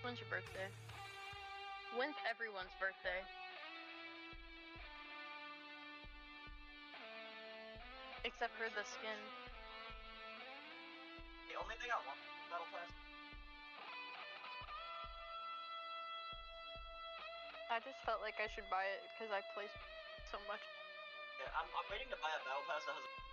When's your birthday? When's everyone's birthday? Except for the skin. The only thing I want from Battle Pass. I just felt like I should buy it because I play so much. Yeah, I'm waiting to buy a Battle Pass that has.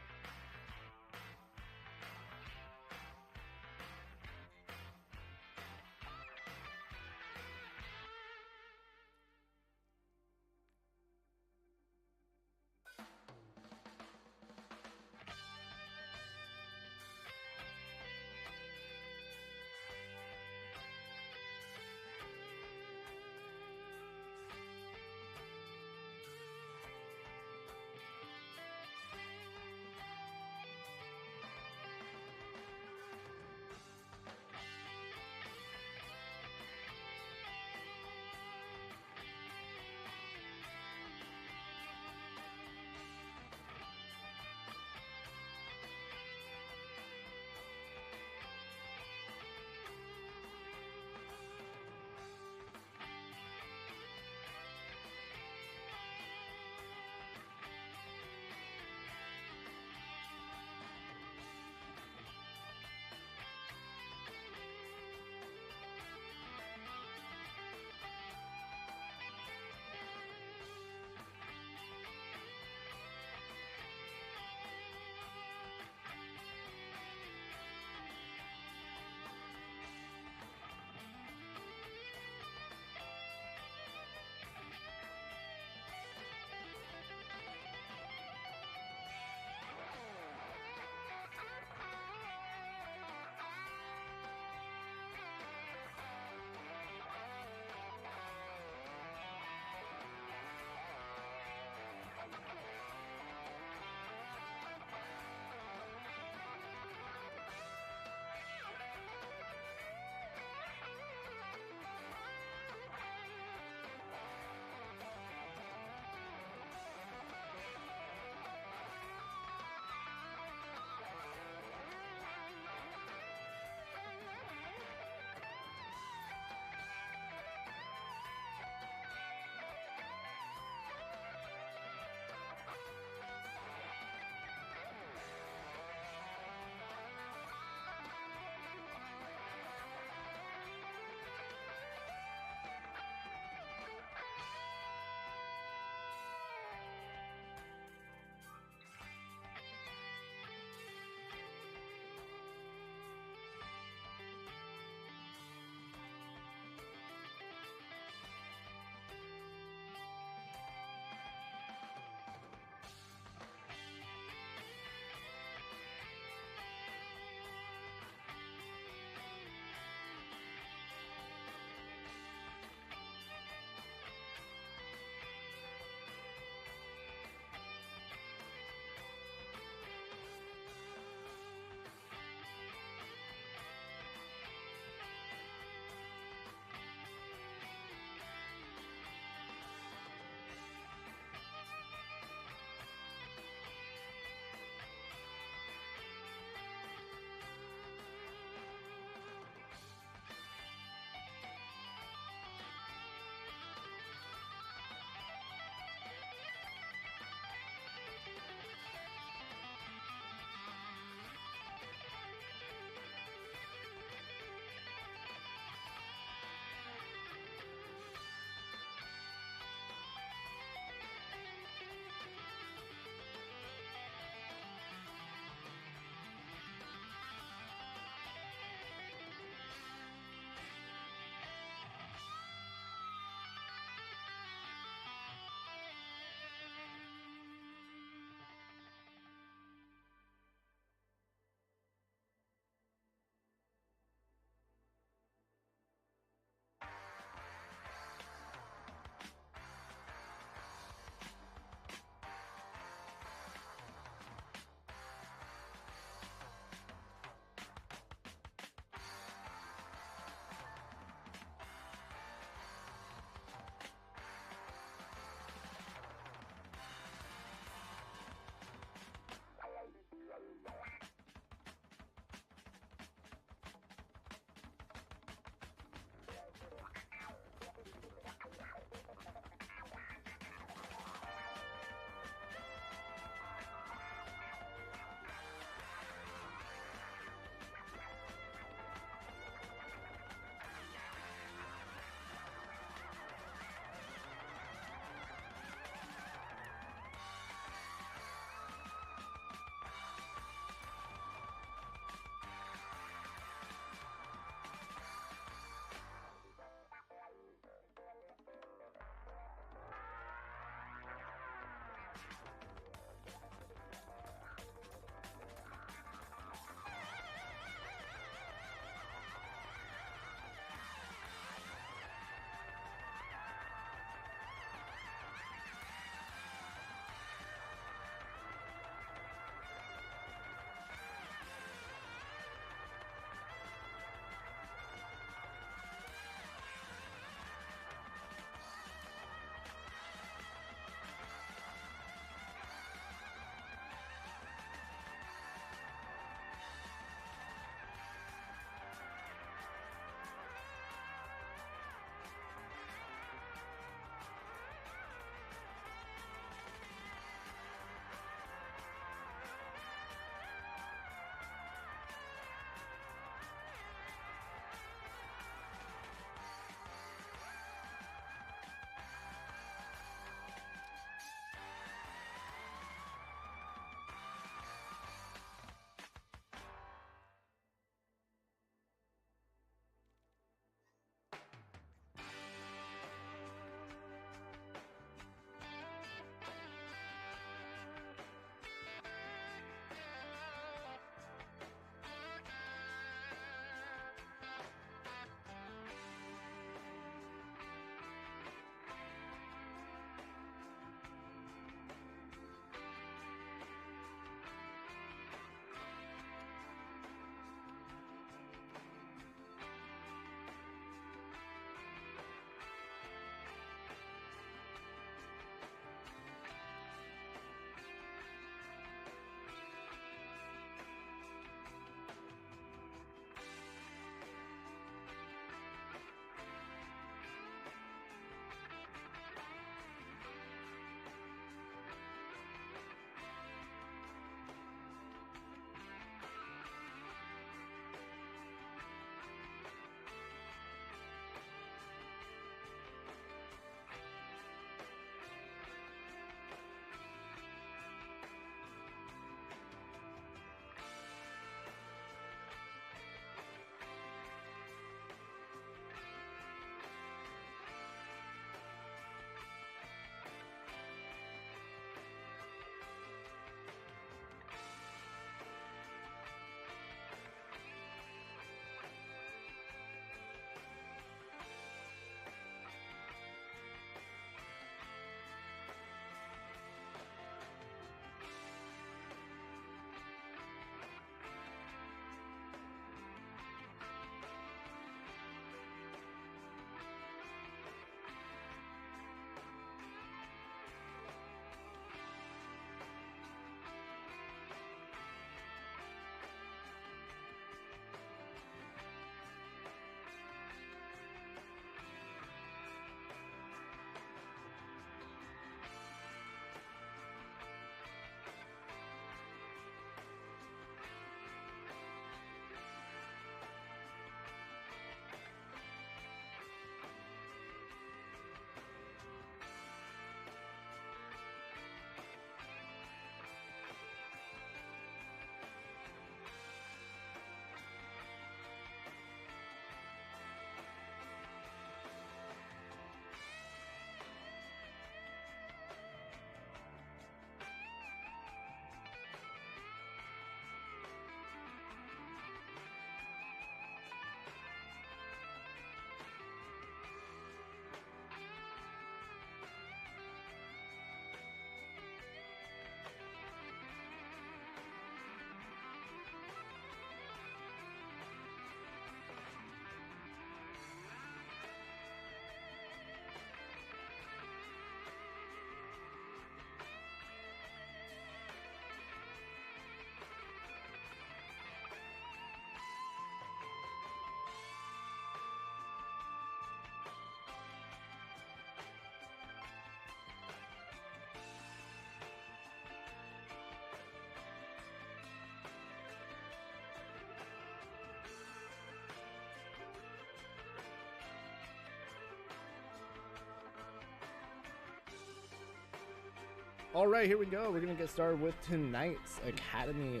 All right, here we go. We're going to get started with tonight's Academy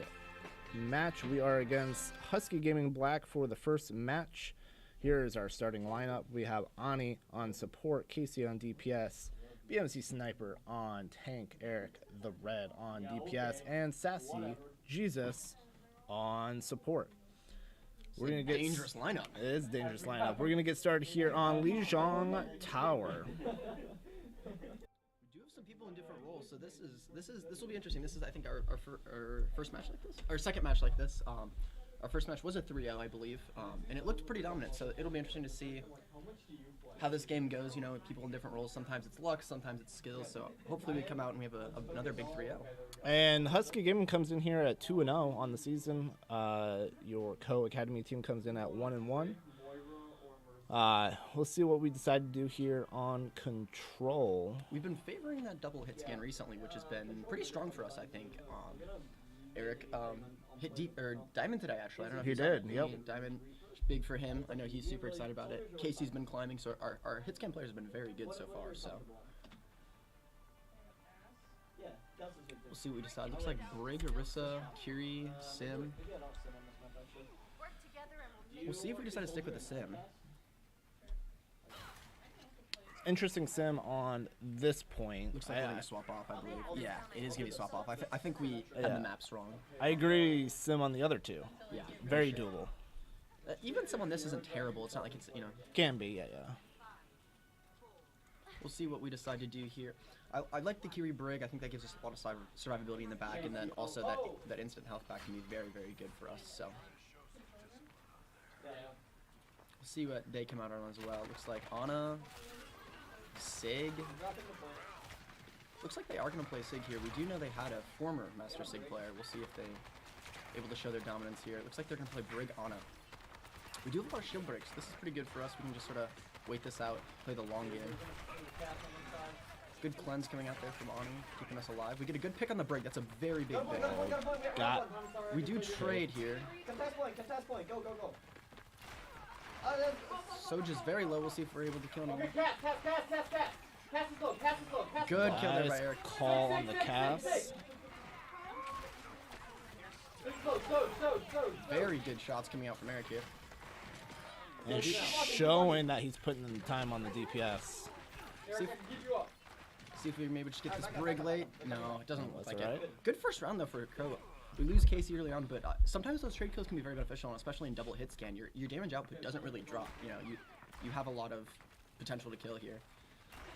match. We are against Huskie Gaming Black for the first match. Here is our starting lineup. We have Ani on support, Casey on DPS, BMC Sniper on tank, Eric the Red on DPS, and Sassy Jesus on support. We're gonna get dangerous lineup. It is a dangerous lineup. We're gonna get started here on Lijiang Tower. We do have some people in different roles, so this will be interesting. This is, I think, our first match like this, our second match like this. Our first match was a 3-0, I believe, and it looked pretty dominant. So it'll be interesting to see how this game goes. You know, people in different roles. Sometimes it's luck, sometimes it's skills. So hopefully we come out and we have another big 3-0. And Huskie Gaming comes in here at 2-0 on the season. Your co-academy team comes in at 1-1. We'll see what we decide to do here on control. We've been favoring that double hit scan recently, which has been pretty strong for us, I think. Eric hit deep or diamond today, actually. I don't know if he did. Yep. Diamond, big for him. I know he's super excited about it. Casey's been climbing, so our hit scan players have been very good so far. So we'll see what we decide. Looks like Brig, Arissa, Curie, Sim. We'll see if we decide to stick with the Sim. Interesting sim on this point. Looks like we're going to swap off, I believe. Yeah, it is going to be swap off. I think we had the maps wrong. I agree, sim on the other two. Yeah. Very doable. Even sim on this isn't terrible. It's not like it's, you know. Can be, yeah. We'll see what we decide to do here. I like the Kiri Brig. I think that gives us a lot of survivability in the back, and then also that instant health back can be very, very good for us. So we'll see what they come out on as well. Looks like Ana, Sig. Looks like they are going to play Sig here. We do know they had a former Master Sig player. We'll see if they're able to show their dominance here. It looks like they're going to play Brig Ana. We do have a lot of shield breaks. This is pretty good for us. We can just sort of wait this out, play the long game. Good cleanse coming out there from Ani, keeping us alive. We get a good pick on the Brig. That's a very big pick. We do trade here. Contest point, go. Soj is very low. We'll see if we're able to kill him. Pass is low. Good kill there by Nice Eric. call on the cast. Very good shots coming out from Eric here. And showing that he's putting in the time on the DPS. See if we maybe just get this Brig late. No, it doesn't look That's like alright. it. Good first round though for Ko. We lose Casey early on, but sometimes those trade kills can be very beneficial, especially in double hit scan. Your damage output doesn't really drop. You know, you have a lot of potential to kill here.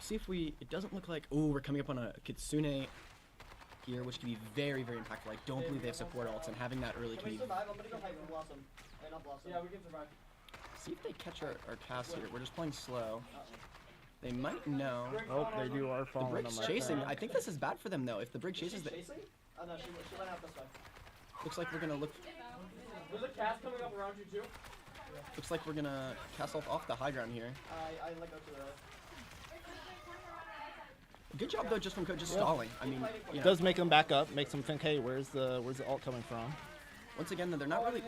See if we. It doesn't look like. Oh, we're coming up on a Kitsune here, which can be very, very impactful. I don't believe they have support ults, and having that early can be. I'm gonna go fight for Blossom. Not Blossom. Yeah, we can survive. See if they catch our cast here. We're just playing slow. They might know. Oh, they do are The falling on Brig's my chasing. path. I think this is bad for them though. If the Brig chases the. Oh no, she went out this way. Looks like we're gonna look. There's a cast coming up around you too. Looks like we're gonna cast off the high ground here. I let go to the. Good job though, just from Ko, just stalling. I mean, you know, Does make them back up, makes them think, hey, where's the ult coming from? once again, they're not really.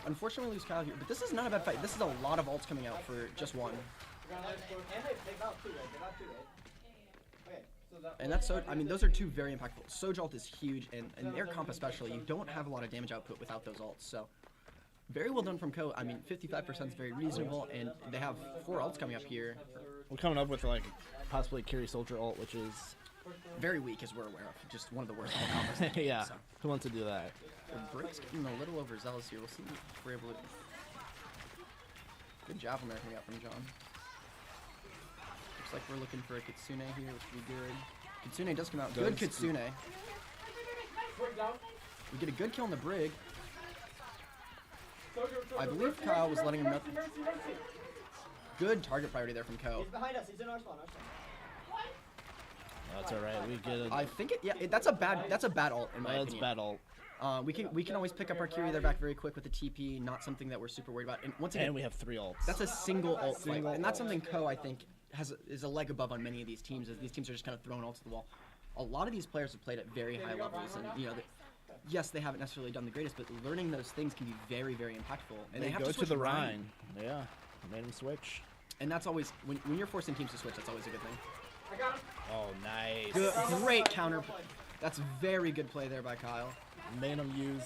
Unfortunately, we lose Kyle here, but this is not a bad fight. This is a lot of ults coming out for just one. And that's so. I mean, those are two very impactful. Soj ult is huge, and their comp especially. You don't have a lot of damage output without those ults. So, very well done from Ko. I mean, 55% is very reasonable, and they have 4 ults coming up here. We're coming up with like possibly Kiri Soldier ult, which is Very weak, as we're aware of. Just one of the worst ult combos. yeah. So. Who wants to do that? The Brig's getting a little overzealous here. We'll see if we're able to. Good job from everything out from John. Looks like we're looking for a Kitsune here, which would be good. Kitsune does come out. Good Kitsune. We get a good kill on the Brig. I believe Kyle was letting him know. Good target priority there from Ko. He's behind us. He's in our spawn. That's all right. We get it. I think that's a bad ult in my That's opinion. bad ult. We can always pick up our Curie there back very quick with the TP. Not something that we're super worried about. And once again, And we have 3 ults. that's a single ult fight, and that's something Ko I think is a leg above on many of these teams. As these teams are just kind of throwing ults to the wall. A lot of these players have played at very high levels, and you know, yes, they haven't necessarily done the greatest, but learning those things can be very, very impactful. And they have go to to switch the Rhine. Rhine. Yeah, made him switch. And that's always when you're forcing teams to switch. That's always a good thing. I got him. Oh, nice. Good, great counter. That's very good play there by Kyle. Made him use.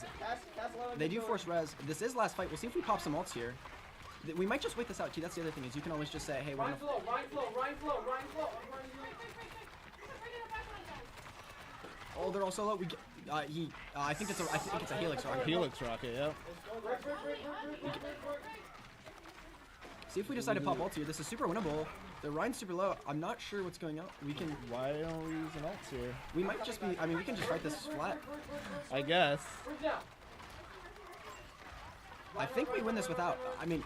They do force res. This is last fight. We'll see if we pop some ults here. We might just wait this out too. That's the other thing is you can always just say, hey, we're Ryan gonna... flow, Ryan flow, Ryan flow, Ryan flow. Oh, they're all solo. We get, I think it's a Helix rocket. Helix rocket, yep. See if we decide to pop ults here. This is super winnable. The Ryan's super low. I'm not sure what's going on. We can. Why don't we use an ult here? We might just be. I mean, we can just fight this flat. I guess. I think we win this without. I mean,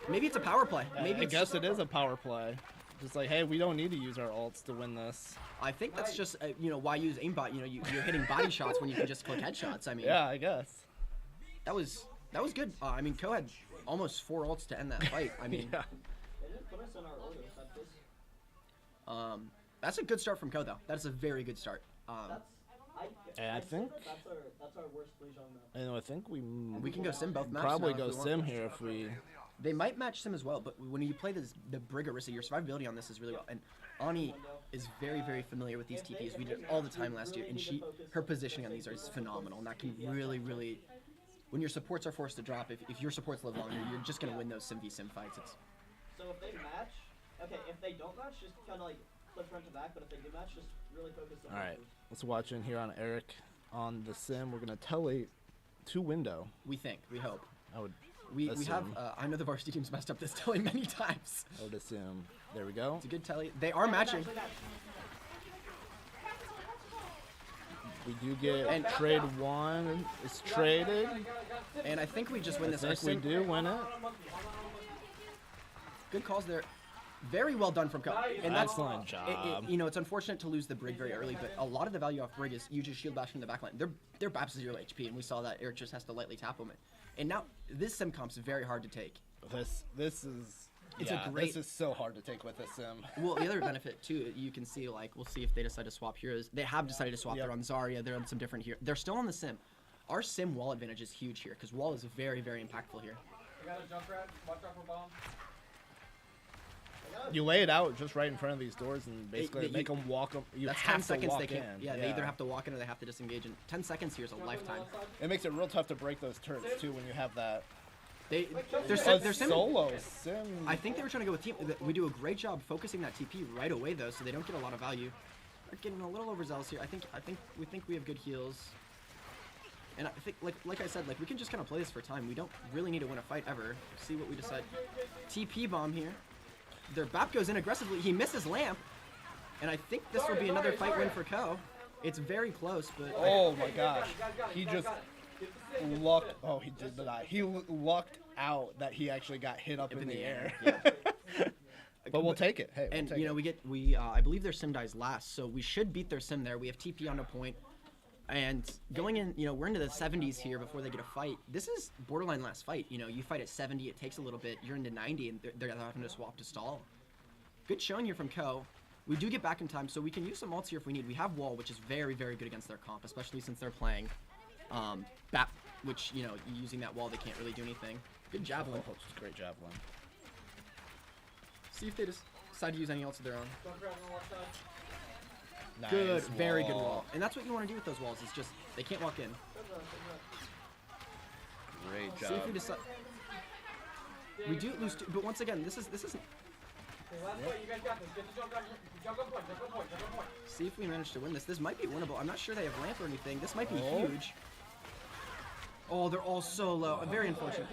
maybe it's a power play. Maybe I guess it is a power play. Just like, hey, we don't need to use our ults to win this. I think that's just why use aimbot. You're hitting body shots when you can just click headshots. I mean, Yeah, I guess. that was good. I mean, Ko had almost 4 ults to end that fight. I mean, Yeah. That's a good start from Ko though. That's a very good start. And I think. That's our worst leash on the. I think We can go sim both maps. probably now go if we want. sim here if we. They might match sim as well, but when you play the Brig Orisa, your survivability on this is really well. And Ani is very, very familiar with these TPs. We did it all the time last year, and her positioning on these is phenomenal. And that can really, really, when your supports are forced to drop, if your supports live longer, you're just gonna win those sim v sim fights. So if they match, okay, if they don't match, just kind of like flip front to back. But if they do match, just really focus on. All right, let's watch in here on Eric on the sim. We're gonna telly to window. We hope. I would. We have. assume. I know the varsity team's messed up this telly many times. I would assume. There we go. It's a good telly. They are matching. We do get trade one. It's traded. And I think we just win I this. Our think we sim- do win it. Good calls there. Very well done from Ko. And that's Excellent job. it's unfortunate to lose the Brig very early, but a lot of the value off Brig is you just shield bash from the backline. They're Baps 0 HP, and we saw that Eric just has to lightly tap them. And now this sim comp's very hard to take. This is. It's a yeah, great- This is so hard to take with a sim. Well, the other benefit too, you can see we'll see if they decide to swap heroes. They have decided to swap. Yep. They're on Zarya. They're on some different heroes. They're still on the sim. Our sim wall advantage is huge here because wall is very, very impactful here. I got a jump rat. Watch out for bomb. You lay it out just right in front of these doors and basically They- make them walk them. You That's have 10 to seconds walk they can. in. Yeah, they either have to walk in or they have to disengage. And 10 seconds here is a lifetime. It makes it real tough to break those turrets too when you have that. They're A sim. solo sim. I think they were trying to go with team. We do a great job focusing that TP right away though, so they don't get a lot of value. They're getting a little overzealous here. We think we have good heals. And I think, like I said, we can just kind of play this for time. We don't really need to win a fight ever. See what we decide. TP bomb here. Their BAP goes in aggressively. He misses lamp, and I think this will be another fight win for Ko. It's very close, but Oh my gosh. He just lucked. Oh, he did not. He lucked out that he actually got hit up in the air. Yeah. But we'll take it. Hey, we'll And take it. we I believe their sim dies last, so we should beat their sim there. We have TP on a point. And going in, we're into the 70s here before they get a fight. This is borderline last fight. You fight at 70, it takes a little bit. You're into 90, and they're having to swap to stall. Good showing here from Ko. We do get back in time, so we can use some ults here if we need. We have wall, which is very, very good against their comp, especially since they're playing BAP, which, using that wall, they can't really do anything. Good javelin. Oh, great javelin. See if they decide to use any ults of their own. Jump rat on the left side. Nice Good, very good wall. And that's what you want to do with those walls. It's just they can't walk in. Great See if job. we decide. We do lose two, but once again, this isn't. Okay, last fight. You guys got this. Get the jump rat. Jump on point. Jump on point. Jump on point. See if we manage to win this. This might be winnable. I'm not sure they have lamp or anything. This might be Oh. huge. Oh, they're all so low. Very unfortunate.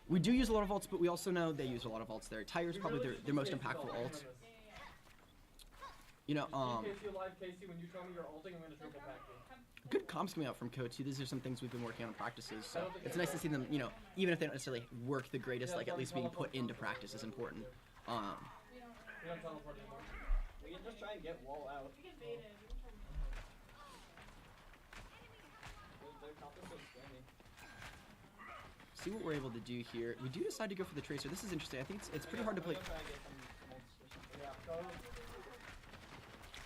We do use a lot of ults, but we also know they use a lot of ults there. Tiger's probably their most impactful ult. Casey alive, Casey. When you tell me you're ulting, I'm gonna triple pack you. Good comps coming out from Ko too. These are some things we've been working on in practices. So it's nice to see them, even if they don't necessarily work the greatest, at least being put into practice is important. We don't teleport anymore. We can just try and get wall out. Their top is so scammy. See what we're able to do here. We do decide to go for the tracer. This is interesting. I think it's pretty hard to play. Try and get some ults or something. Yeah. Go.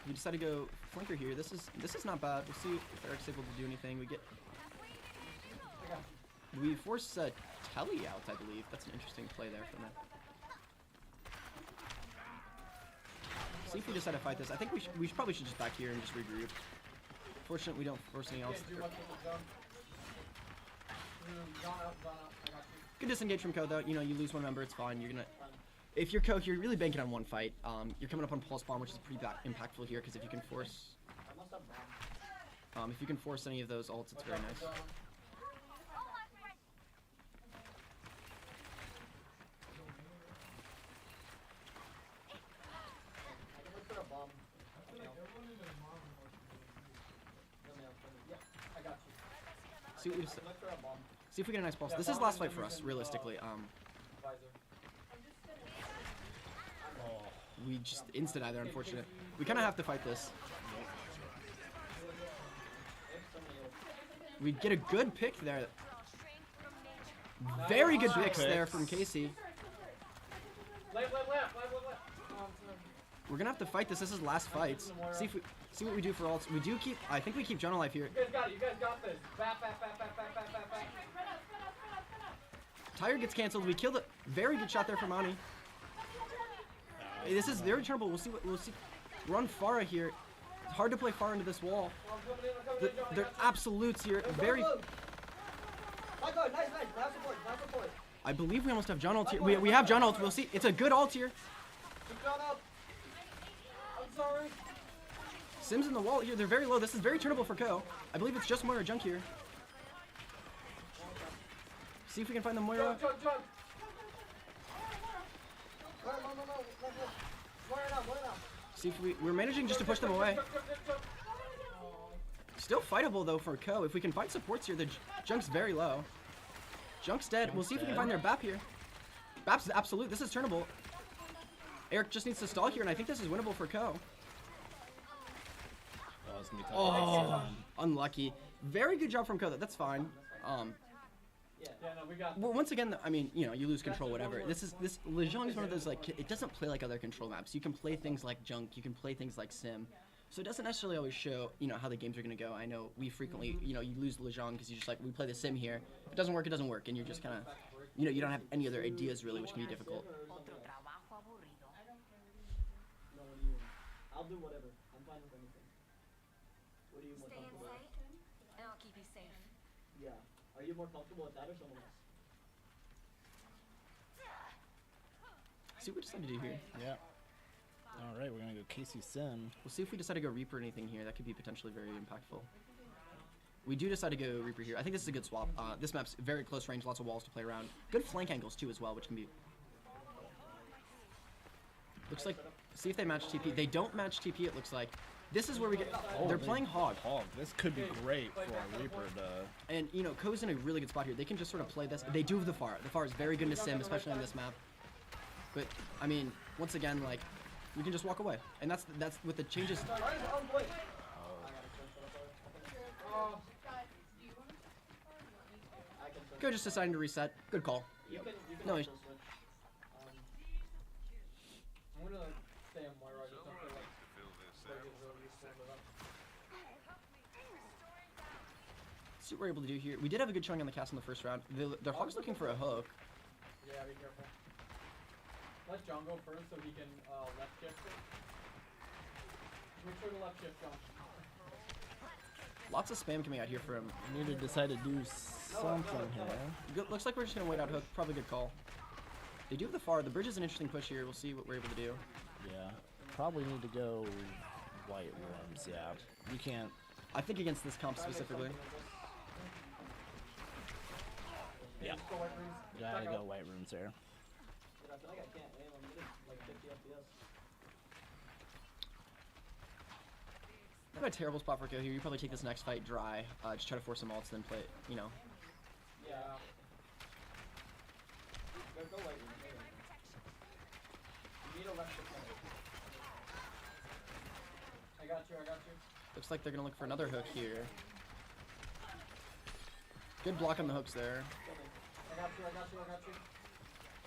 We decide to go flanker here. This is not bad. We'll see if Eric's able to do anything. We force Telly out, I believe. That's an interesting play there from them. See if we decide to fight this. I think we probably should just back here and just regroup. Fortunately, we don't force anything else. Good disengage from Ko though. You know, you lose one member, it's fine. You're gonna. If you're Ko, you're really banking on one fight. You're coming up on pulse bomb, which is pretty impactful here because if you can force. If you can force any of those ults, it's very nice. See what we just. See if we get a nice pulse. This is last fight for us, realistically. We just instant either, unfortunate. We kind of have to fight this. We get a good pick there. Very good picks there from Casey. We're gonna have to fight this. This is last fights. See what we do for ults. We do keep. I think we keep John alive here. You guys got it. You guys got this. Back. Tire gets canceled. We killed it. Very good shot there from Ani. This is very trouble. We'll see. We're on Pharah here. It's hard to play far into this wall. They're absolutes here. Very. I believe we almost have John ult here. We have John ult. We'll see. It's a good ult here. I'm sorry. Sims in the wall here. They're very low. This is very turnable for Ko. I believe it's just Moira Junk here. See if we can find the Moira. Junk. See if we're managing just to push them away. Still fightable though for Ko. If we can find supports here, the Junk's very low. Junk's dead. We'll see if we can find their Bap here. Bap's absolute. This is turnable. Eric just needs to stall here, and I think this is winnable for Ko. Oh, unlucky. Very good job from Ko. That's fine. We got. Well, once again, I mean, you know, you lose control, whatever. This Lejong is one of those like it doesn't play like other control maps. You can play things like Junk, you can play things like Sim, so it doesn't necessarily always show how the games are gonna go. I know we frequently you lose Lejong because you just like we play the Sim here. If it doesn't work, it doesn't work, and you're just kind of you don't have any other ideas really, which can be difficult. I'll do whatever. I'm fine with anything. What are you more comfortable with? And I'll keep you safe. Yeah. Are you more comfortable with that or someone else? See what we decide to do here. Yeah. All right, we're gonna go Casey Sim. We'll see if we decide to go Reaper or anything here. That could be potentially very impactful. We do decide to go Reaper here. I think this is a good swap. This map's very close range, lots of walls to play around. Good flank angles too as well, which can be. Looks like. See if they match TP. They don't match TP. It looks like. This is where we get. They're playing Hog. This could be great for a Reaper to. And Ko's in a really good spot here. They can just sort of play this. They do have the Pharah. The Pharah is very good in Sim, especially on this map. But I mean, once again, like, we can just walk away, and that's with the changes. Ko just deciding to reset. Good call. No, switch. I'm gonna stay on Moira. I just don't feel like Sergio's really useful to them. See what we're able to do here. We did have a good showing on the cast in the first round. Their Hog's looking for a hook. Yeah, be careful. Let John go first so he can left shift it. Make sure to left shift, John. Lots of spam coming out here for him. We need to decide to do something here. Looks like we're just gonna wait out hook. Probably good call. They do have the Pharah. The bridge is an interesting push here. We'll see what we're able to do. Yeah. Probably need to go white rooms. Yeah. You can't. I think against this comp specifically. Yeah. Gotta go white rooms there. I feel like I can't aim. I'm getting like 50 FPS. Not a terrible spot for Ko here. You probably take this next fight dry. Just try to force some ults, then play. Yeah. Go white room. You need a left shift. I got you. Looks like they're gonna look for another hook here. Good block on the hooks there. I got you.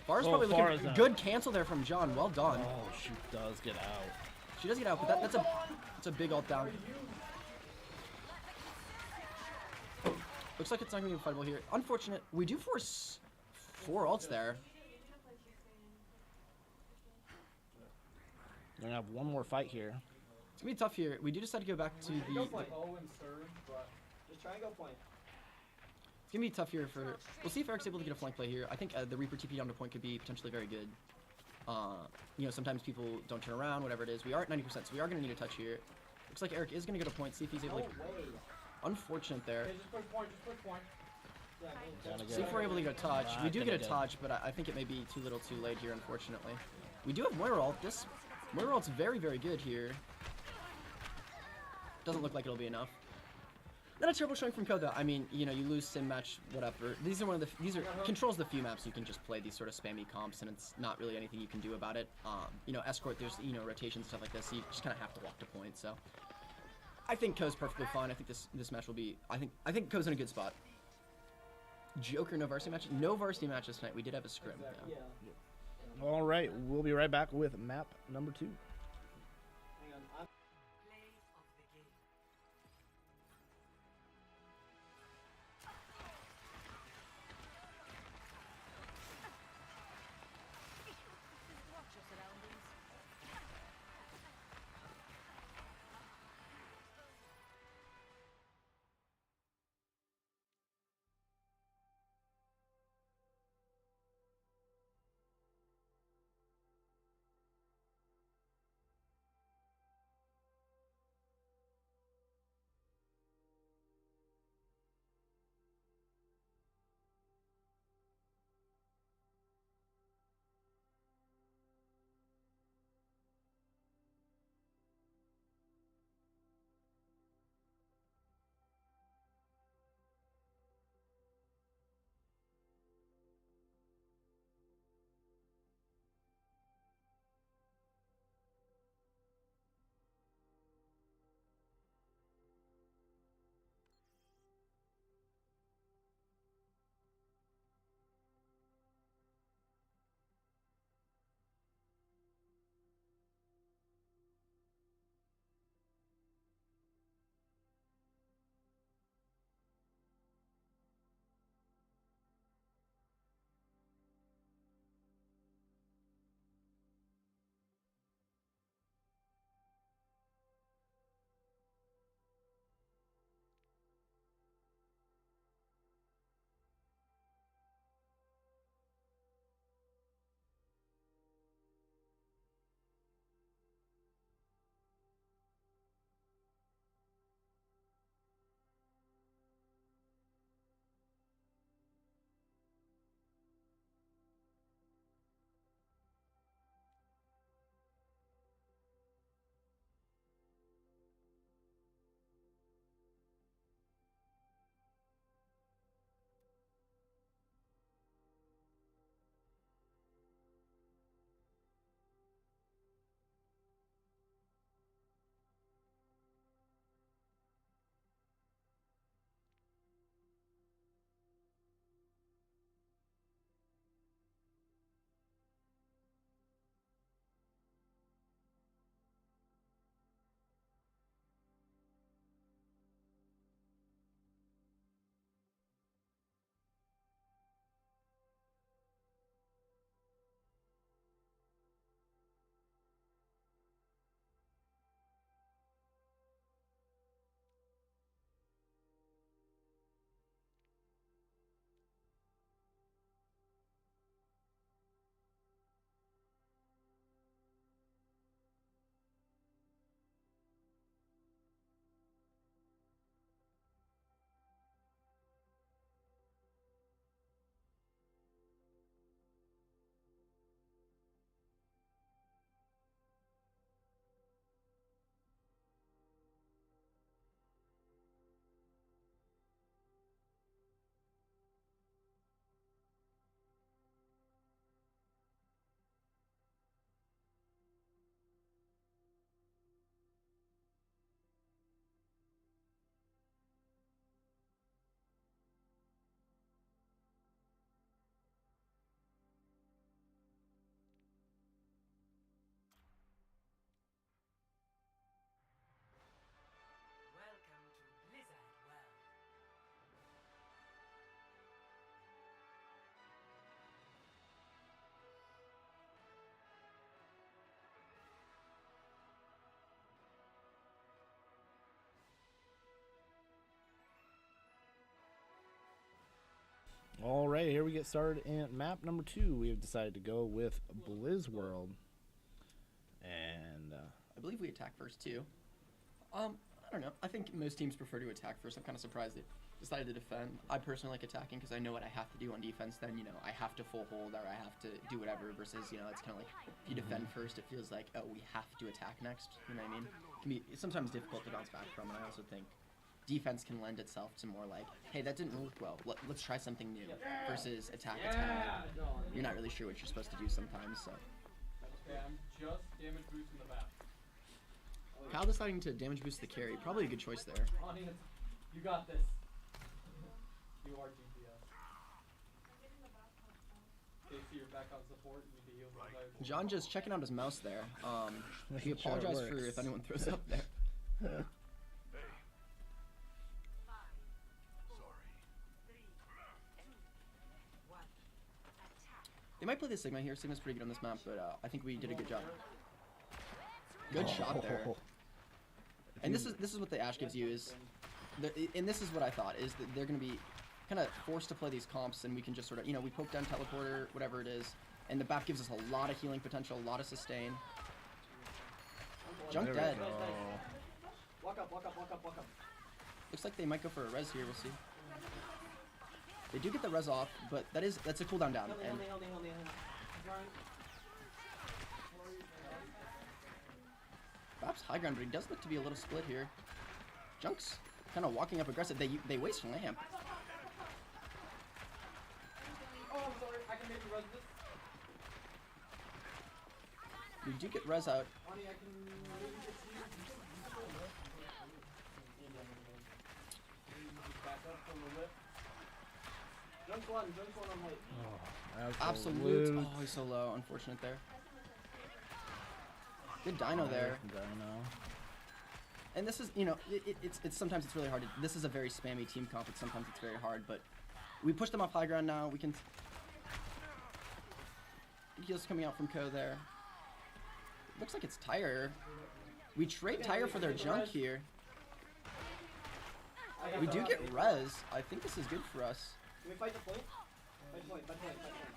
Pharah's probably looking good cancel there from John. Well done. Oh, she does get out. She does get out, but that's a big ult down. Looks like it's not gonna be fightable here. Unfortunate. We do force 4 ults there. We're gonna have one more fight here. It's gonna be tough here. We do decide to go back to We the. go for bow and surge, but Just try and go point. It's gonna be tough here for. We'll see if Eric's able to get a flank play here. I think the Reaper TP down to point could be potentially very good. You know, sometimes people don't turn around, whatever it is. We are at 90%, so we are gonna need a touch here. Looks like Eric is gonna get a point. See if he's able No to. way. Unfortunate there. okay, just push point, just push point. Yeah, Gotta See if we're able to get a touch. We Not do get a gonna touch, but I think it may be too little too late here, unfortunately. We do have Moira ult. This Moira ult's very, very good here. Doesn't look like it'll be enough. Not a terrible showing from Ko, though. I mean, you know, you lose sim match, whatever. These are controls the few maps you can just play these sort of spammy comps, and it's not really anything you can do about it. You know, escort, there's rotations stuff like this, so you just kind of have to walk to point. So I think Ko's perfectly fine. I think this match will be. I think Ko's in a good spot. Joker, no varsity match. No varsity matches tonight. We did have a scrim. Exactly. Yeah. All right, we'll be right back with map number 2. Hang on. I'm Play of the game. Watch your surroundings. All right, here we get started in map number 2. We have decided to go with Blizz World. And I believe we attack first too. I don't know. I think most teams prefer to attack first. I'm kind of surprised they decided to defend. I personally like attacking because I know what I have to do on defense. Then, you know, I have to full hold or I have to do whatever versus, you know, it's kind of like if you defend first, it feels like, oh, we have to attack next. You know what I mean? It can be sometimes difficult to bounce back from. And I also think defense can lend itself to more like, hey, that didn't work well. Let's try something new versus attack. You're not really sure what you're supposed to do sometimes. So Okay, I'm just damage boosting the map. Kyle deciding to damage boost the carry, probably a good choice there. Ani, you got this. You are GPS. Casey, you're back on support. You need to heal the entire John just checking out his mouse there. He Making sure it apologized for works. if anyone throws up there. 5, 4, 3, 2, 1. Attack. They might play the Sigma here. Sigma's pretty good on this map, but I think we did a good job. Good shot there. And this is what the Ash gives you is, and this is what I thought is that they're going to be kind of forced to play these comps, and we can just sort of, you know, we poke down teleporter, whatever it is, and the BAP gives us a lot of healing potential, a lot of sustain. Junk There we dead. go. Walk up, walk up, walk up, walk up. Looks like they might go for a res here. We'll see. They do get the res off, but that's a cooldown down. Help me, And help me, help me, help me. BAP's high ground, but he does look to be a little split here. Junk's kind of walking up aggressive. They waste lamp. Oh, I'm sorry. I can maybe res this. We do get res out. Ani, I can maybe get back up from the lip. Junk's one on height. Absolute. Oh, he's so low. Unfortunate there. Good dino there. Dino. And this is, you know, it's sometimes it's really hard. This is a very spammy team comp. Sometimes it's very hard, but we push them off high ground now. We can. Heals coming out from Ko there. Looks like it's Tire. We trade Tire for their junk here. We do get res. I think this is good for us. Can we fight the point? Fight point, fight point, fight point.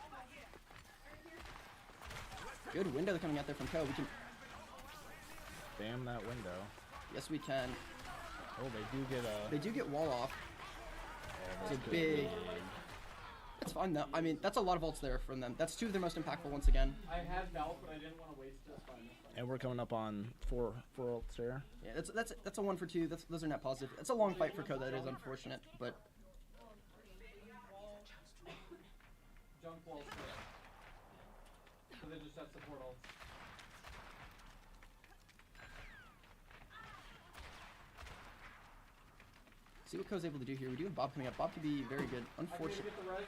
Good window coming out there from Ko. We can. Spam that window. Yes, we can. Oh, they do get a... They do get wall off. Oh, It's a that's big. good. It's fine though. I mean, that's a lot of ults there from them. That's two of their most impactful once again. I had Valve, but I didn't want to waste it. It's fine. It's fine. And we're coming up on four ults here. Yeah, that's a 1 for 2. Those are net positive. It's a long fight for Ko. That is unfortunate, but Junk walls there. So they just have support ults. see what Ko's able to do here. We do have Bob coming up. Bob could be very good. I can Unfortunate. get the res.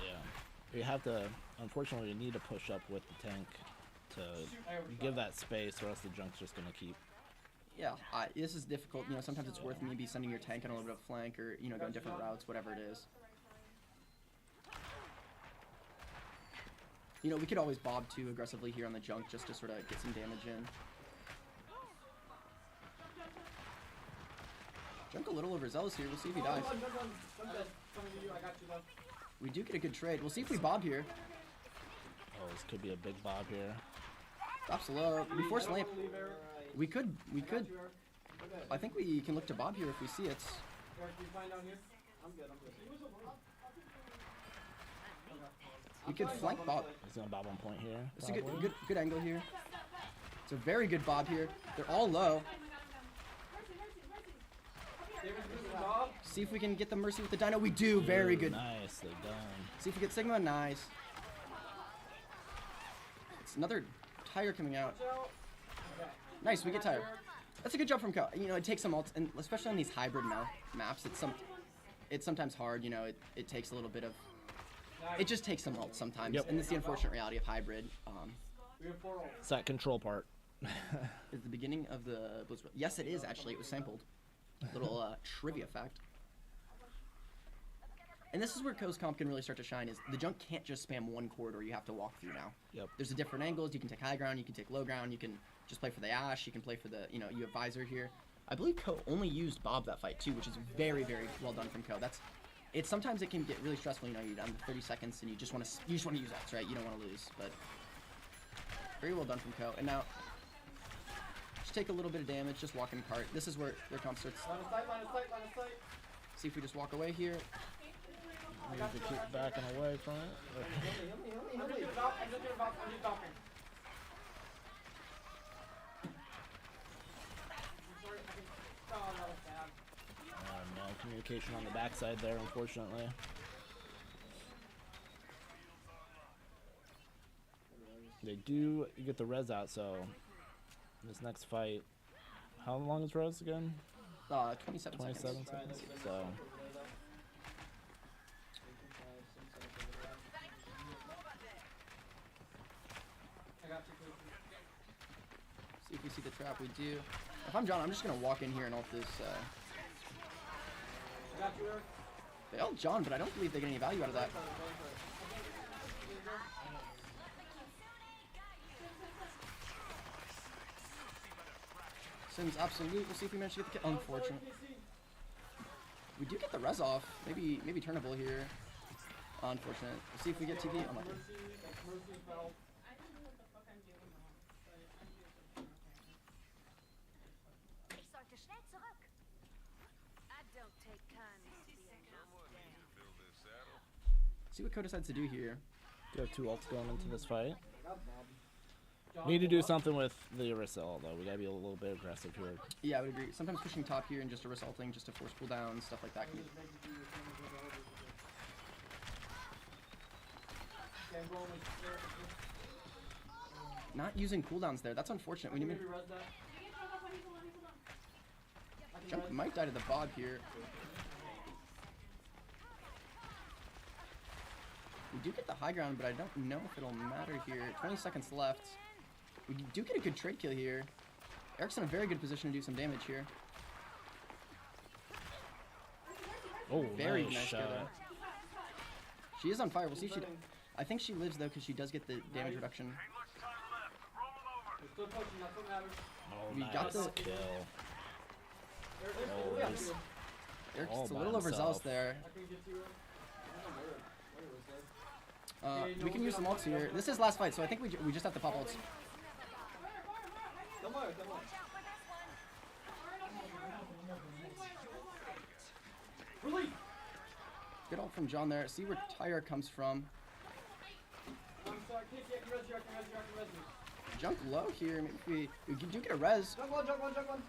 Yeah. We have to, unfortunately, we need to push up with the tank to I overshot. give that space, or else the junk's just going to keep. Yeah, this is difficult. You know, sometimes it's worth maybe sending your tank on a little bit of flank or, you know, going different routes, whatever it is. You know, we could always bob too aggressively here on the junk just to sort of get some damage in. Junk a little overzealous here. We'll see if he dies. Junk I'm dead. coming to you. I got you left. We do get a good trade. We'll see if we bob here. Oh, this could be a big bob here. Drops low. We force I don't lamp. wanna leave Eric. We could. I got you, Eric. Okay. I think we can look to bob here if we see it. Eric, you fine down here? I'm good, I'm good. We could flank bob. He's going to bob on point here. It's a good, probably. good angle here. It's a very good bob here. They're all low. David, this is Bob. See if we can get the mercy with the dino. We do. Very Ooh, good. Nicely done. See if we get Sigma. Nice. It's another Tire coming out. Watch out. Okay. Nice. We get Tire. That's a good job from Ko. You know, it takes some ults, and especially on these hybrid maps, it's sometimes hard. You know, it takes a little bit of. Nice. It just takes some ults sometimes, Yep. and it's the unfortunate reality of hybrid. We have 4 ults. It's that control part. Is the beginning of the Blizz. Yes, it is actually. It was sampled. Little trivia fact. And this is where Ko's comp can really start to shine. Is the junk can't just spam one corridor. You have to walk through now. Yep. There's a different angles. You can take high ground. You can take low ground. You can just play for the Ash. You can play for the, you know, you have Visor here. I believe Ko only used Bob that fight too, which is very, very well done from Ko. It's sometimes it can get really stressful. You know, you're down to 30 seconds and you just want to use X, right? You don't want to lose, but very well done from Ko. And now, just take a little bit of damage, just walk in cart. This is where their comp starts. Line of sight, line of sight, line of sight. See if we just walk away here. We need to keep backing away from it. I'm just talking. Oh, that was bad. No communication on the backside there, unfortunately. They do get the res out, so this next fight, how long is res again? 27 27 seconds. seconds. So I got you, Casey. See if we see the trap. We do. If I'm John, I'm just gonna walk in here and ult this. I got you, Eric. They ult John, but I don't believe they get any value out of that. Sims absolute. We'll see if we manage to get the kill. Unfortunate. We do get the res off. Maybe turnable here. Unfortunate. We'll see if we get TP. Unlucky. Mercy fell. Ich sollte schnell zurück. I don't take kindness to being knocked down. See what Ko decides to do here. do have 2 ults going into this fight. Got Bob. John, Need to do hold up. something with the Orisa, though. We gotta be a little bit aggressive here. Yeah, I would agree. Sometimes pushing top here and just a resulting, just to force cooldowns, stuff like that. I'm Can be... just making sure you're coming with the orders. Okay, I'm going with Not using cooldowns there. That's unfortunate. We need maybe to... res that. I can Jump res. might die to the Bob here. We do get the high ground, but I don't know if it'll matter here. 20 seconds left. We do get a good trade kill here. Eric's in a very good position to do some damage here. Oh, Very nice nice kill shot. there. She is on fire. We'll see if she... I think she lives, though, because she does get the damage reduction. We're still pushing, that's what matters. Oh, We nice got the- kill. Eric, Oh, we got nice. you. Eric's All just a by little overzealous himself. there. I can get to you. I don't know where was that? We can use some ults here. This is last fight, so I think we just have to pop ults. Come on, come on. Relief! Good ult from John there. See where Tyre comes from. I'm sorry, Casey, I can res you, I can res you, I can res you. Jump low here. Maybe we do get a res. Jump one, jump one, jump one.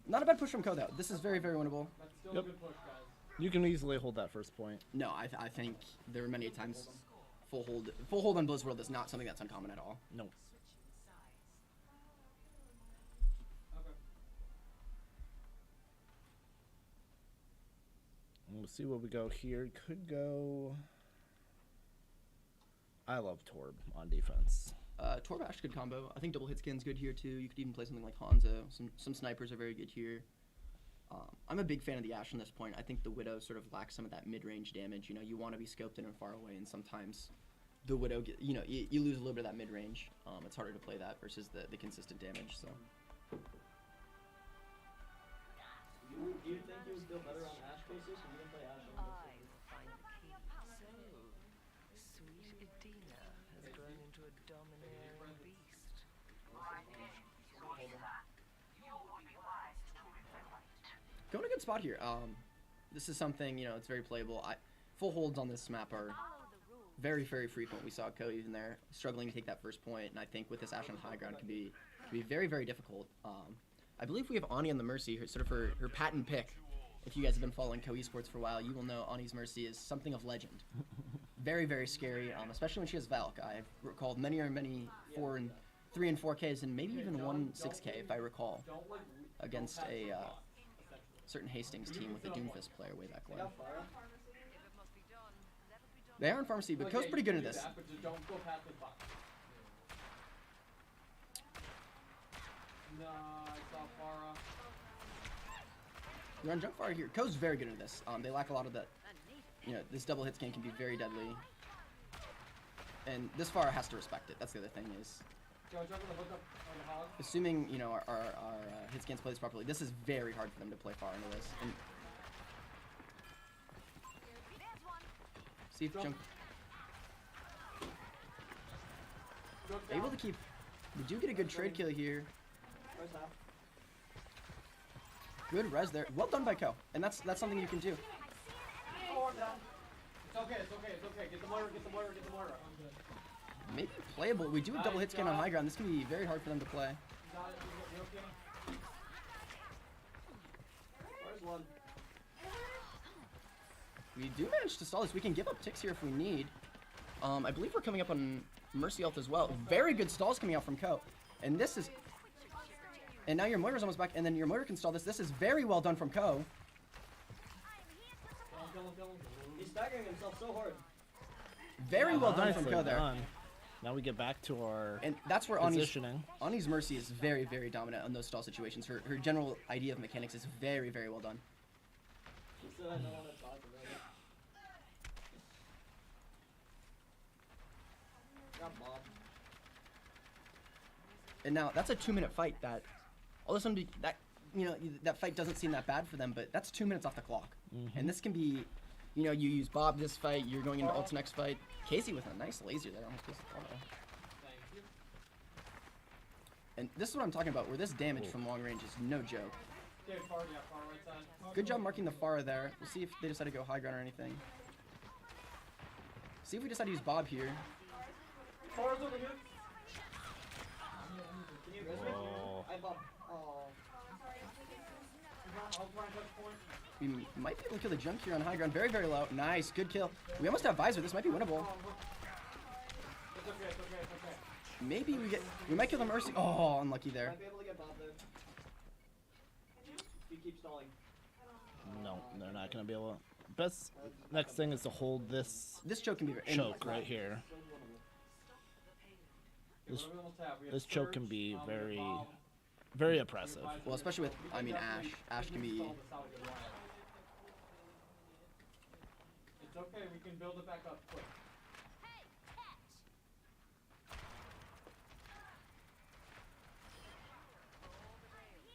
Not a bad push from Ko, though. This is very, very winnable. That's still Yep. a good push, guys. You can easily hold that first point. No, I think there were many times full hold on Blizzworld is not something that's uncommon at all. No. Okay. We'll see what we go here. Could go... I love Torb on defense. Torbash, good combo. I think double hit skin's good here too. You could even play something like Hanzo. Some snipers are very good here. I'm a big fan of the Ashe on this point. I think the Widow sort of lacks some of that mid-range damage. You know, you want to be scoped in and far away, and sometimes the Widow, you lose a little bit of that mid-range. It's harder to play that versus the consistent damage. So Do you think you would feel better on Ashe basis when you didn't play Ashe on I this? will find the key. So, sweet Edina has grown into a domineering beast. going a good spot here. This is something, it's very playable. Full holds on this map are Follow the rules. very, very frequent. We saw Ko even there struggling to take that first point, and I think with this Ashe on high ground it can be very, very difficult. I believe we have Ani on the Mercy, sort of her patent pick. If you guys have been following Ko Esports for a while, you will know Ani's Mercy is something of legend. Very, very scary, especially when she has Valk. I've recalled many 3 and 4Ks, and maybe even 1 6K if I recall, Don't like against a certain Hastings team with a Doomfist player way back when. Yeah, Farah. If it must be done, let it be done. They are in pharmacy, but Like, Ko's yeah, pretty you good can at do this. that, but just don't go past the box. No, I saw Farah. They're on jump fire here. Ko's very good at this. They lack a lot of that. I need it. This double hit scan can be very deadly. And this Farah has to respect it. That's the other thing is, Joe, jump in the hook up on the hog. Assuming, you know, our hit scans play this properly, this is very hard for them to play far into this. And There's one. see if Junk Joke able down. to keep. We do get a good trade kill here. First half. Good res there. Well done by Ko. And that's something you can do. Oh, I'm down. It's okay, it's okay, it's okay. Get the Moira, get the Moira, get the Moira. I'm good. Maybe playable. We do a double hit scan on high ground. This can be very hard for them to play. You got it, you okay? Where's one? We do manage to stall this. We can give up ticks here if we need. I believe we're coming up on Mercy ult as well. Very good stalls coming out from Ko. And this is... And now your Moira's almost back, and then your Moira can stall this. This is very well done from Ko. Kill him, kill him. He's staggering himself so hard. Very well done Nicely from Ko there. done. Now we get back to our And that's where Ani's positioning. Mercy is very, very dominant on those stall situations. Her general idea of mechanics is very, very well done. He still had no one to talk about it. Got Bob. And now that's a 2-minute fight that all of a sudden that fight doesn't seem that bad for them, but that's 2 minutes off the clock. And this can be, you know, you use Bob this fight, you're going into ult's next fight. Casey with a nice laser there. Almost goes auto. Thank you. And this is what I'm talking about, where this damage from long range is no joke. Dude, far, yeah, far right side. Good job marking the Pharah there. We'll see if they decide to go high ground or anything. See if we decide to use Bob here. Far's over here. Can you res me? Oh. I Bob. Oh. I'll try and touch point. We might be able to kill the junk here on high ground. Very, very low. Nice, good kill. We almost have Visor. This might be winnable. It's okay, it's okay, it's okay. Maybe we might kill the Mercy. Oh, unlucky there. Might be able to get Bob there. If you keep stalling. No, they're not gonna be able to. Best next thing is to hold this This choke can be very... choke right here. So winnable. This, What do we almost have? We have this choke can Surge, be we have very, Bomb, very oppressive. we have Well, especially with, I mean, Ash. definitely- Ash we can be... stall this out a good while. It's okay, we can build it back up quick. Hey, catch.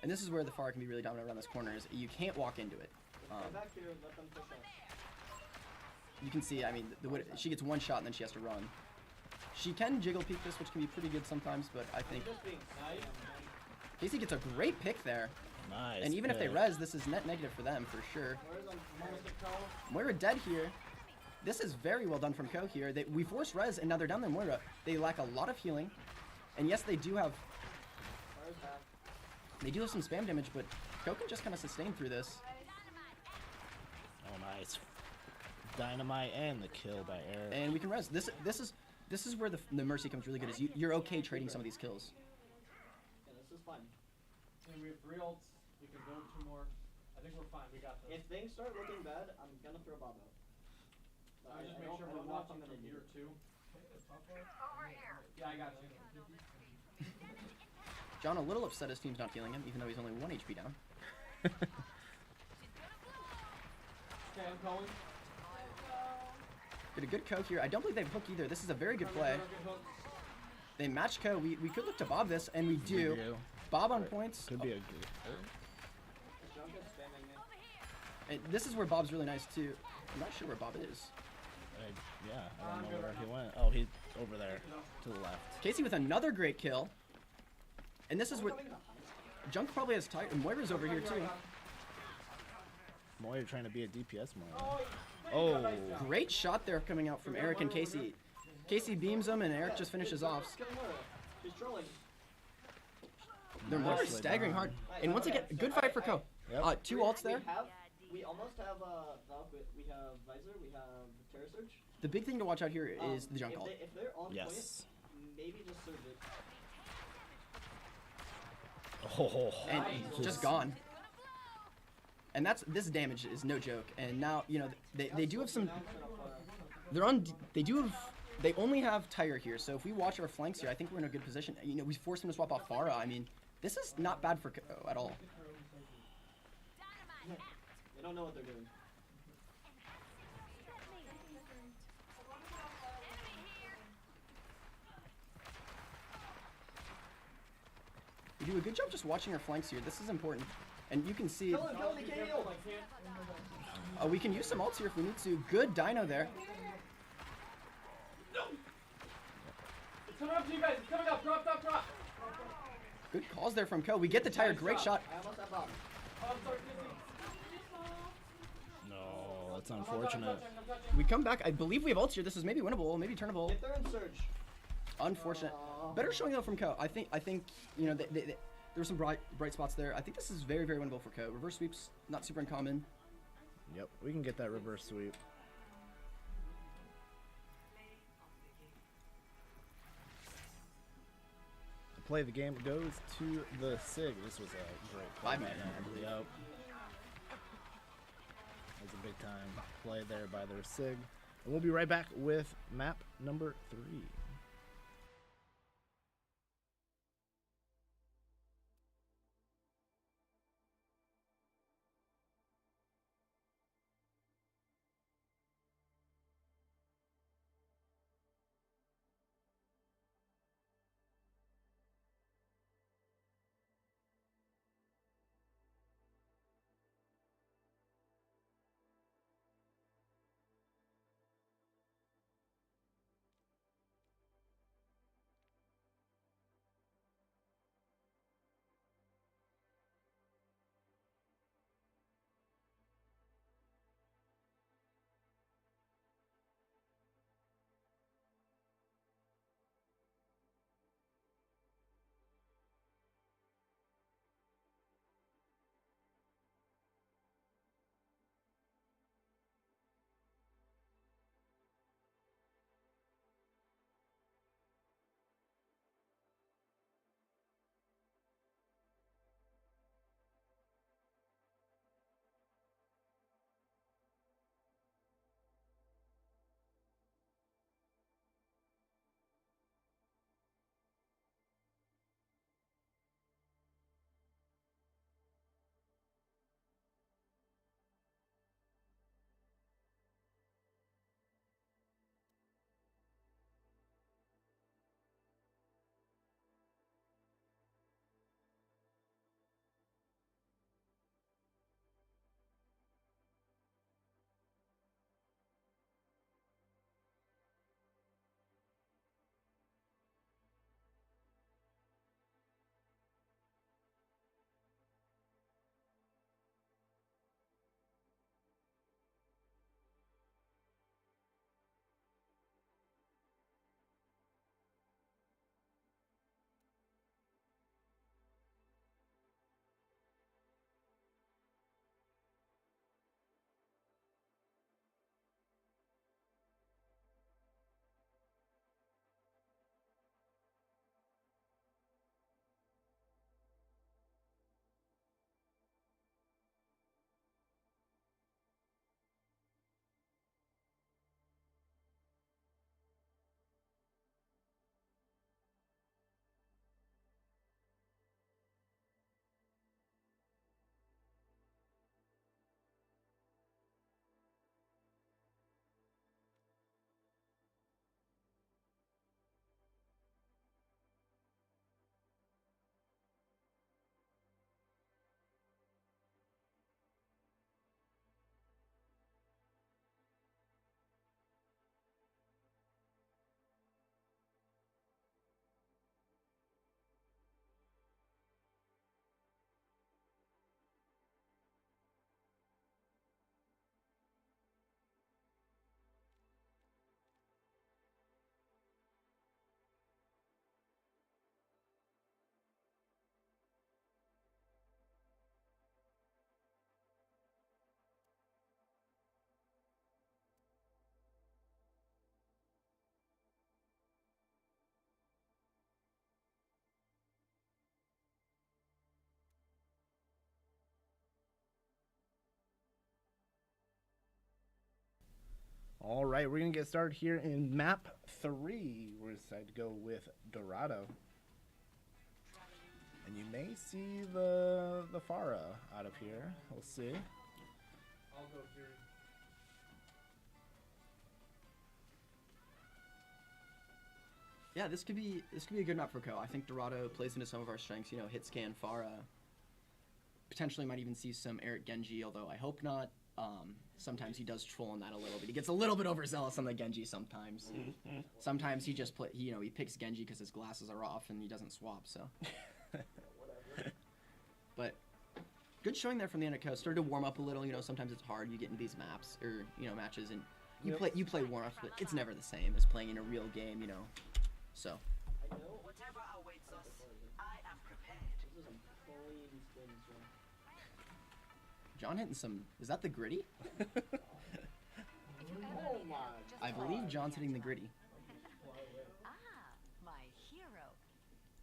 And this is where the Pharah can be really dominant around this corner, is you can't walk into it. Stay back here, let them push us. You can see, I mean, she gets one shot and then she has to run. She can jiggle peek this, which can be pretty good sometimes, but I think Just being Nice. Casey gets a great pick there. Nice. And even if they pick. res, this is net negative for them, for sure. Where's on Almost a toe. Moira dead here. This is very well done from Ko here. We force res, and now they're down there Moira. They lack a lot of healing. And yes, they do have Where's half? They do have some spam damage, but Ko can just kind of sustain through this. Oh, nice. Dynamite and the kill by Eric. And we can res. This is where the Mercy comes really good, is you're okay trading some of these kills. Yeah, this is fine. And we have 3 ults. We can build 2 more. I think we're fine. We got this. If things start looking bad, I'm gonna throw Bob out. But I just make don't- sure I we're don't know if watching I'm from gonna need here it. too. Over here. Yeah, I got you. John a little upset his team's not healing him, even though he's only 1 HP down. Okay, I'm going. Get a good Ko here. I don't believe they have hook either. This is a very good Good play. hook. They match Ko. We could look to Bob this, and we do. Bob on points. Could be a good. Junk is spamming me. And this is where Bob's really nice too. I'm not sure where Bob is. Yeah, I don't know where he went. Oh, he's over there to the left. Casey with another great kill. And this is where Junk probably has tired. And Moira's over here too. Moira trying to be a DPS Moira. Oh, Oh, Great shot there coming out from Eric and Casey. Casey beams him, and Eric just finishes off. Kill Moira. She's trolling. They're Moira's Nicely staggering done. hard. And once again, good fight for Ko. Yep. 2 ults there. We almost have Valk, we have Visor, we have Terror Surge. The big thing to watch out here is the Junk ult. If they're on yes. point, maybe just surge it. Oh, And just gone. And this damage is no joke. And now, you know, they do have some. They only have Tyre here, so if we watch our flanks here, I think we're in a good position. You know, we force them to swap off Pharah. I mean, this is not bad for Ko at all. They don't know what they're doing. do a good job just watching our flanks here. This is important. And you can see, Kill him, he can't heal. we can use some ults here if we need to. Good dino there. It's coming up to you guys. It's coming up. Drop, drop, drop. Good calls there from Ko. We get the tire. Great shot. I almost have bomb. Oh, I'm sorry, Kissy. No, that's I'm touching, unfortunate. I'm touching. We come back. I believe we have ults here. This is maybe winnable, maybe turnable. If they're in surge. Unfortunate. Better showing though from Ko. I think you know there were some bright spots there. I think this is very winnable for Ko. Reverse sweeps not super uncommon. Yep, we can get that reverse sweep. The play of the game goes to the SIG. This was a great play. 5 minute, I believe. Yep. That's a big time play there by their SIG. And we'll be right back with map number 3. All right, we're going to get started here in map 3. We're decided to go with Dorado. And you may see the Pharah out of here. We'll see. I'll go Fury. Yeah, this could be a good map for Ko. I think Dorado plays into some of our strengths. You know, hit scan Pharah. Potentially might even see some Eric Genji, although I hope not. Sometimes he does troll on that a little bit. He gets a little bit overzealous on the Genji sometimes. Sometimes he just he picks Genji because his glasses are off and he doesn't swap. So, but good showing there from the NECC. Started to warm up a little. You know, sometimes it's hard. You get into these maps or matches and you play warm ups, but it's never the same as playing in a real game. You know, so. Whatever awaits us, I am prepared. This is some clean spins, man. John hitting some. Is that the gritty? Oh my. I believe John's hitting the gritty. Ah, my hero.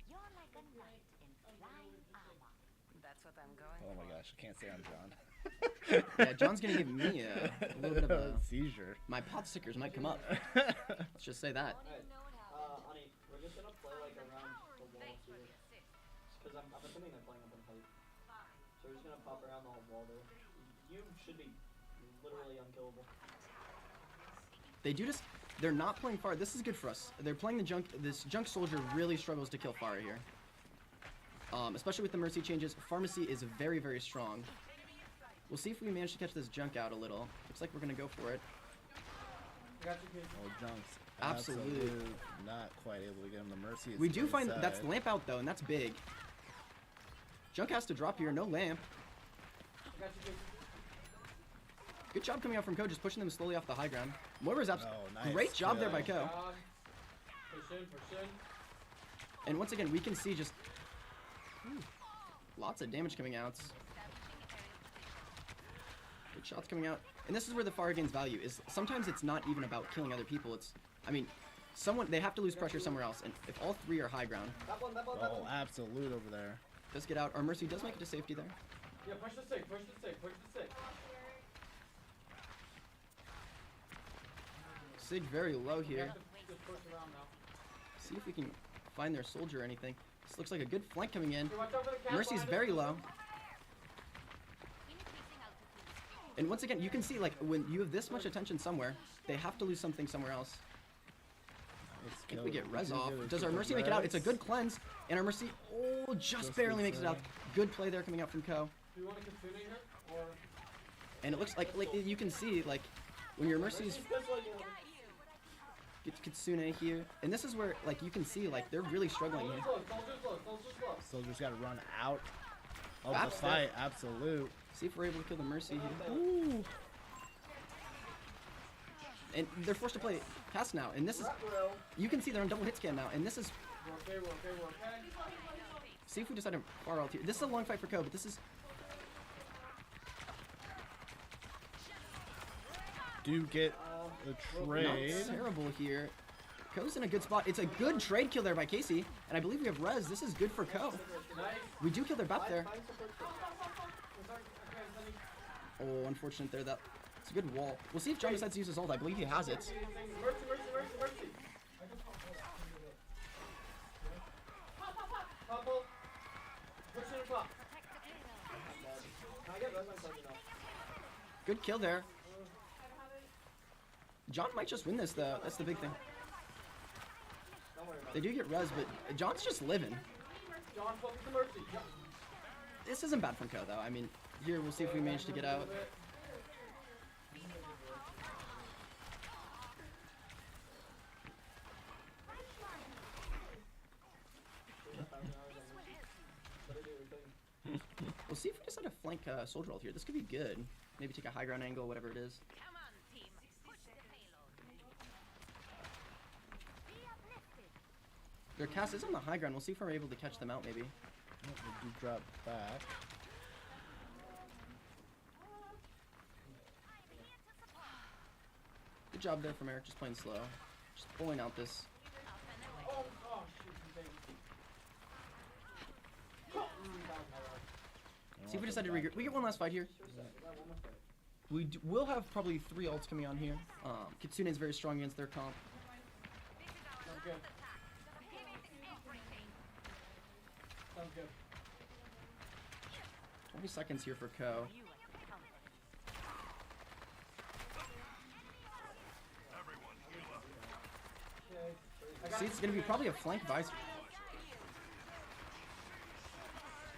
You're like a knight in flying armor. That's what I'm going Oh for. my gosh, I can't say I'm John. Yeah, John's gonna give me a little bit of a. seizure. My pot stickers might come up. Let's just say that. Alright, Ani, we're just gonna play like around the wall here. Because I'm assuming they're playing up in height. So we're just gonna pop around the whole wall there. You should be literally unkillable. They're not playing far. This is good for us. They're playing the junk. This junk soldier really struggles to kill Pharah here. Especially with the mercy changes. Pharmacy is very, very strong. We'll see if we manage to catch this junk out a little. Looks like we're gonna go for it. Got you, kid. Oh, Junk's Absolute. not quite able to get him the mercy. We do find inside. that's lamp out though, and that's big. Junk has to drop here. No lamp. Got you, kid. Good job coming out from Ko, just pushing them slowly off the high ground. Moira's Oh, nice great job there by kill. Ko. Push in, push in. And once again, we can see just lots of damage coming out. Good shots coming out. And this is where the Pharah gains value, is sometimes it's not even about killing other people. They have to lose pressure somewhere else. And if all three are high ground, That one. Oh, absolute over there. does get out. Our Mercy does make it to safety there. Yeah, push the stick, push the stick, push the stick. Sig very low You here. have to just push around now. See if we can find their soldier or anything. This looks like a good flank coming in. Hey, watch out for the cat Mercy's behind very us. low. And once again, you can see, like, when you have this much attention somewhere, they have to lose something somewhere else. Let's I think go. we get res do off. get a Does our good Mercy make it out? It's a res. good cleanse. And our Mercy, just barely good makes it out. play. Good play there coming out from Ko. Do you want to Kitsune here? Or... And it looks like you can see, like, when your Mercy's This way, you know. get Kitsune here. And this is where, like, you can see, like, they're really struggling here. Soldier's low, soldier's low, soldier's low. Soldier's got to run out of Back the step. fight. Absolute. See if we're able to kill the Mercy here. Ooh. And they're forced to play cast now. And this is, you can see they're on double hit scan now. And this is, We're okay, we're okay, we're okay. see if we decide to far out here. This is a long fight for Ko, but this is, Do get the not trade. terrible here. Ko's in a good spot. It's a good trade kill there by Casey. And I believe we have res. This is good for Ko. Nice. We do kill their buff there. Find support. Oh, unfortunate there. It's a good wall. We'll see if John decides to use his ult. I believe he has it. Mercy, mercy, mercy, mercy. Pop ult. Push in and pop. Can I get res on something else? Good kill there. John might just win this though. That's the big thing. Don't worry about They it. do get res, but John's just living. John, focus the mercy. John. This isn't bad from Ko though. I mean, here we'll see if we manage to get out. We'll see if we decide to flank soldier ult here. This could be good. Maybe take a high ground angle, whatever it is. Come on, team. Push the payload. Be uplifted. Their cast is on the high ground. We'll see if we're able to catch them out maybe. Oh, they do drop back. Good job there from Eric, just playing slow. Just pulling out this. Oh, oh, shoot, you baby. That was my luck. See if we decide to regroup. We get one last fight here. We'll have probably 3 ults coming on here. Kitsune is very strong against their comp. Sounds good. Sounds good. 20 seconds here for Ko. Okay, See, it's going to be probably a flank visor.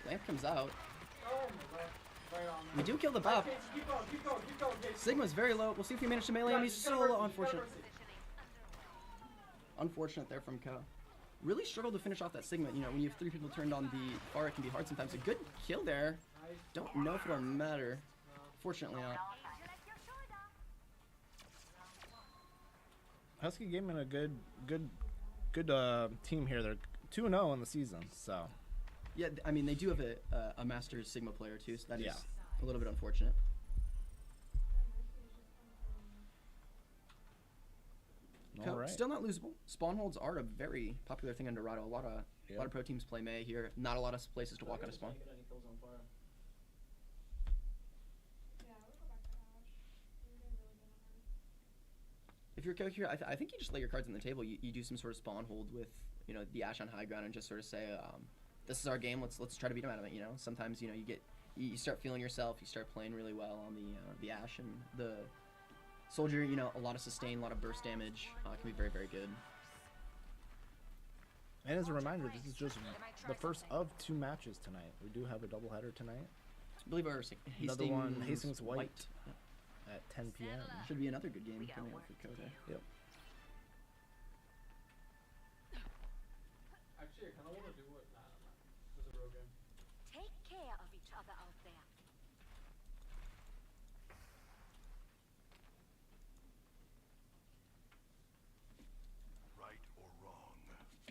Lamp comes out. Oh my god. Right on. We do kill the buff. Okay, keep going, keep going, keep going. Casey. Sigma's very low. We'll see if he managed to melee him. He's so low. Unfortunate. Unfortunate there from Ko. Really struggled to finish off that Sigma. You know, when you have 3 people turned on the bar, it can be hard sometimes. A good kill there. Nice. Don't know if it'll matter. Fortunately not. Husky Gaming a good team here. They're 2-0 in the season, so Yeah, I mean, they do have a Masters Sigma player too, so that is Yeah. a little bit unfortunate. all right. Still not losable. Spawn holds are a very popular thing in Dorado. A lot of pro teams play May here. Not a lot of places to walk out of spawn. Can't get any kills on fire. If you're Ko here, I think you just lay your cards on the table. You do some sort of spawn hold with, you know, the Ash on high ground and just sort of say, this is our game. Let's try to beat him out of it. You know, sometimes you know you start feeling yourself. You start playing really well on the Ash and the Soldier. You know, a lot of sustain, a lot of burst damage can be very, very good. And as a reminder, this is just the first of 2 matches tonight. We do have a doubleheader tonight. I believe our Another one, Hastings White. At 10 p.m. Should be another good game coming up for Koda. Yep. Actually, I kind of want to do it. Nah. This is a real game. Take care of each other out there. Right or wrong.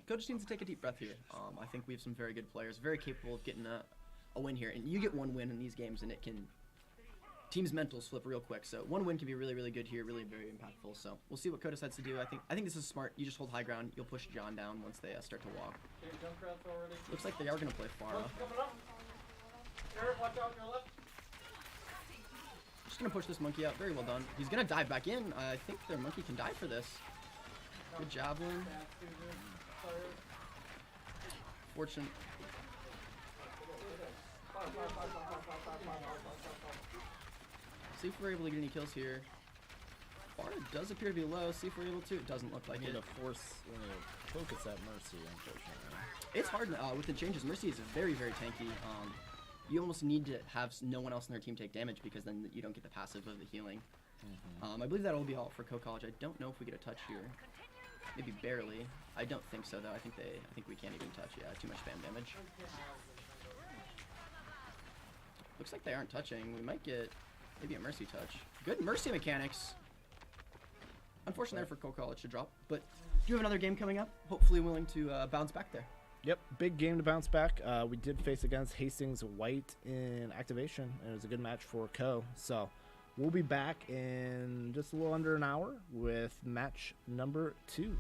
Coach needs to take a deep breath here. I think we have some very good players, very capable of getting a win here. And you get 1 win in these games, and it can teams' mentals flip real quick. So 1 win can be really, really good here, really very impactful. So we'll see what Ko decides to do. I think this is smart. You just hold high ground. You'll push John down once they start to walk. Okay, Junkrat's already. Looks like they are gonna play Pharah. Monkey coming up. Eric, watch out on your left. Just gonna push this monkey out. Very well done. He's gonna dive back in. I think their monkey can die for this. Good job, Lynn. Bad Susan. Sorry. Fortune. See if we're able to get any kills here. Pharah does appear to be low. See if we're able to. It doesn't look like Need it. to force focus that Mercy, unfortunately. It's hard with the changes. Mercy is very, very tanky. You almost need to have no one else in their team take damage because then you don't get the passive of the healing. I believe that'll be all for Co College. I don't know if we get a touch here. Maybe barely. I don't think so though. I think we can't even touch. Yeah, too much spam damage. Looks like they aren't touching. We might get maybe a Mercy touch. Good Mercy mechanics. Unfortunate there for Co College to drop, but do you have another game coming up? Hopefully willing to bounce back there. Yep, big game to bounce back. We did face against Hastings White in activation, and it was a good match for Co. So we'll be back in just a little under an hour with match number 2.